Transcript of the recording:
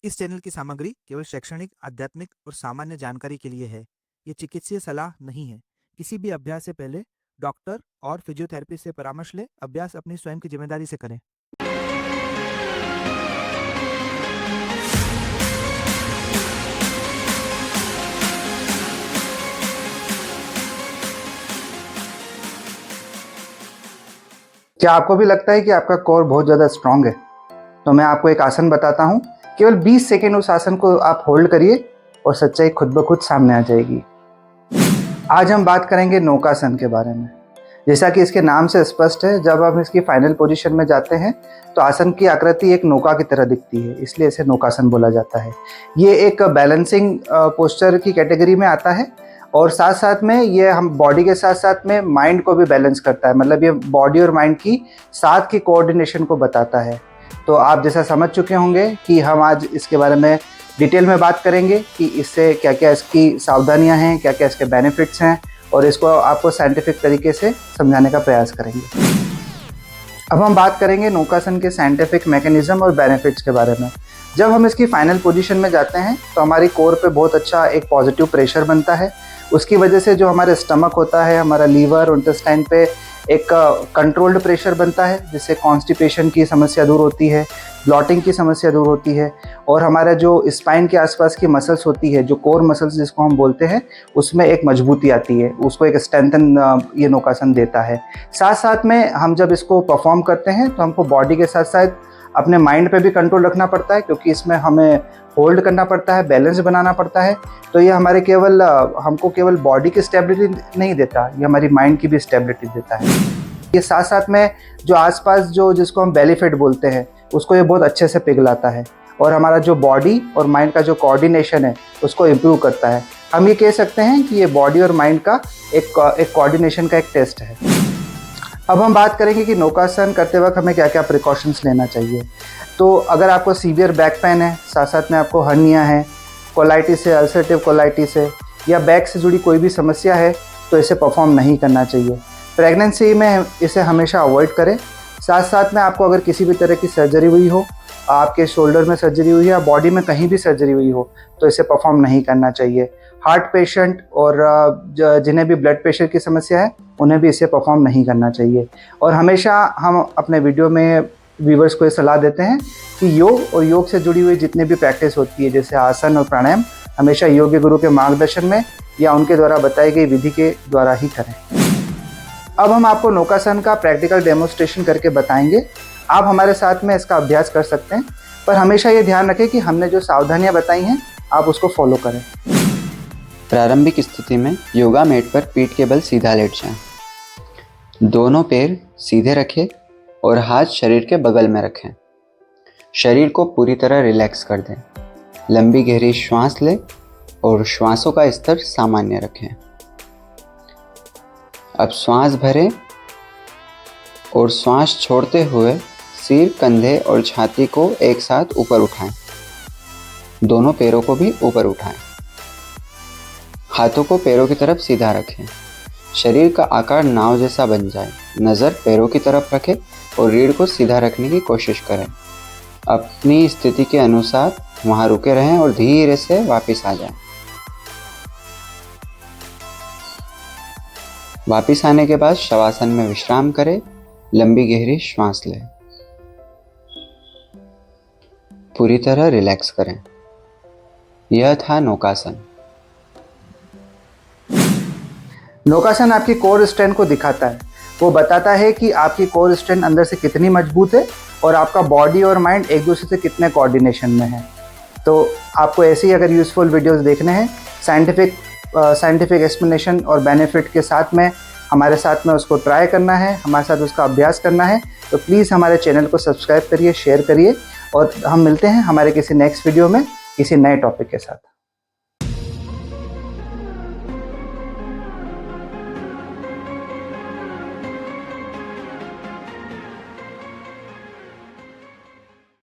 इस चैनल की सामग्री केवल शैक्षणिक, आध्यात्मिक और सामान्य जानकारी के लिए है। ये चिकित्सीय सलाह नहीं है। किसी भी अभ्यास से पहले डॉक्टर और फिजियोथेरेपिस्ट से परामर्श लें। अभ्यास अपनी स्वयं की जिम्मेदारी से करें। क्या आपको भी लगता है कि आपका कोर बहुत ज़्यादा स्ट्रांग है? तो मैं आपको एक आसन बताता हूँ। केवल 20 सेकेंड उस आसन को आप होल्ड करिए और सच्चाई खुद ब खुद सामने आ जाएगी। आज हम बात करेंगे नौकासन के बारे में। जैसा कि इसके नाम से स्पष्ट है, जब हम इसकी फाइनल पोजीशन में जाते हैं तो आसन की आकृति एक नौका की तरह दिखती है, इसलिए इसे नौकासन बोला जाता है। ये एक बैलेंसिंग पोस्चर की कैटेगरी में आता है और साथ साथ में ये हम बॉडी के साथ साथ में माइंड को भी बैलेंस करता है। मतलब ये बॉडी और माइंड की साथ की कोऑर्डिनेशन को बताता है। तो आप जैसा समझ चुके होंगे कि हम आज इसके बारे में डिटेल में बात करेंगे कि इससे क्या क्या इसकी सावधानियां हैं, क्या क्या इसके बेनिफिट्स हैं और इसको आपको साइंटिफिक तरीके से समझाने का प्रयास करेंगे। अब हम बात करेंगे नौकासन के साइंटिफिक मैकेनिज्म और बेनिफिट्स के बारे में। जब हम इसकी फाइनल पोजीशन में जाते हैं तो हमारी कोर पे बहुत अच्छा एक पॉजिटिव प्रेशर बनता है। उसकी वजह से जो हमारे स्टमक होता है, हमारा लीवर और इंटेस्टाइन पे एक कंट्रोल्ड प्रेशर बनता है, जिससे कॉन्स्टिपेशन की समस्या दूर होती है, ब्लॉटिंग की समस्या दूर होती है और हमारा जो स्पाइन के आसपास की मसल्स होती है, जो कोर मसल्स जिसको हम बोलते हैं, उसमें एक मजबूती आती है, उसको एक स्ट्रेंथन ये नौकासन देता है। साथ साथ में हम जब इसको परफॉर्म करते हैं तो हमको बॉडी के साथ साथ अपने माइंड पे भी कंट्रोल रखना पड़ता है, क्योंकि इसमें हमें होल्ड करना पड़ता है, बैलेंस बनाना पड़ता है। तो ये हमारे हमको केवल बॉडी की स्टेबिलिटी नहीं देता, ये हमारी माइंड की भी स्टेबिलिटी देता है। ये साथ साथ में जो आसपास जिसको हम बेली फैट बोलते हैं, उसको ये बहुत अच्छे से पिघलाता है और हमारा जो बॉडी और माइंड का जो कोऑर्डिनेशन है उसको इम्प्रूव करता है। हम ये कह सकते हैं कि ये बॉडी और माइंड का एक कोऑर्डिनेशन का एक टेस्ट है। अब हम बात करेंगे कि नौकासन करते वक्त हमें क्या क्या प्रिकॉशंस लेना चाहिए। तो अगर आपको सीवियर बैक पेन है, साथ साथ में आपको हर्निया है, कोलाइटिस है, अल्सरेटिव कोलाइटिस है या बैक से जुड़ी कोई भी समस्या है, तो इसे परफॉर्म नहीं करना चाहिए। प्रेगनेंसी में इसे हमेशा अवॉइड करें। साथ साथ में आपको अगर किसी भी तरह की सर्जरी हुई हो, आपके शोल्डर में सर्जरी हुई है या बॉडी में कहीं भी सर्जरी हुई हो, तो इसे परफॉर्म नहीं करना चाहिए। हार्ट पेशेंट और जिन्हें भी ब्लड प्रेशर की समस्या है, उन्हें भी इसे परफॉर्म नहीं करना चाहिए। और हमेशा हम अपने वीडियो में व्यूवर्स को ये सलाह देते हैं कि योग और योग से जुड़ी हुई जितनी भी प्रैक्टिस होती है, जैसे आसन और प्राणायाम, हमेशा योग्य गुरु के मार्गदर्शन में या उनके द्वारा बताई गई विधि के द्वारा ही करें। अब हम आपको नौकासन का प्रैक्टिकल डेमोन्स्ट्रेशन करके बताएंगे। आप हमारे साथ में इसका अभ्यास कर सकते हैं, पर हमेशा ये ध्यान रखें कि हमने जो सावधानियां बताई हैं आप उसको फॉलो करें। प्रारंभिक स्थिति में योगा मैट पर पीठ के बल सीधा लेट जाएं। दोनों पैर सीधे रखें और हाथ शरीर के बगल में रखें। शरीर को पूरी तरह रिलैक्स कर दें। लंबी गहरी श्वास लें और श्वासों का स्तर सामान्य रखें। अब श्वास भरें और श्वास छोड़ते हुए सिर, कंधे और छाती को एक साथ ऊपर उठाएं। दोनों पैरों को भी ऊपर उठाएं। हाथों को पैरों की तरफ सीधा रखें। शरीर का आकार नाव जैसा बन जाए। नज़र पैरों की तरफ रखें और रीढ़ को सीधा रखने की कोशिश करें। अपनी स्थिति के अनुसार वहां रुके रहें और धीरे से वापस आ जाएं। वापस आने के बाद शवासन में विश्राम करें। लंबी गहरी श्वास लें। पूरी तरह रिलैक्स करें। यह था नौकासन। नौकासन आपकी कोर स्ट्रेंथ को दिखाता है। वो बताता है कि आपकी कोर स्ट्रेंथ अंदर से कितनी मजबूत है और आपका बॉडी और माइंड एक दूसरे से कितने कोऑर्डिनेशन में है। तो आपको ऐसे ही अगर यूज़फुल वीडियोस देखने हैं साइंटिफिक एक्सप्लेनेशन और बेनिफिट के साथ में, हमारे साथ में उसको ट्राई करना है, हमारे साथ उसका अभ्यास करना है, तो प्लीज़ हमारे चैनल को सब्सक्राइब करिए, शेयर करिए और हम मिलते हैं हमारे किसी नेक्स्ट वीडियो में किसी नए टॉपिक के साथ।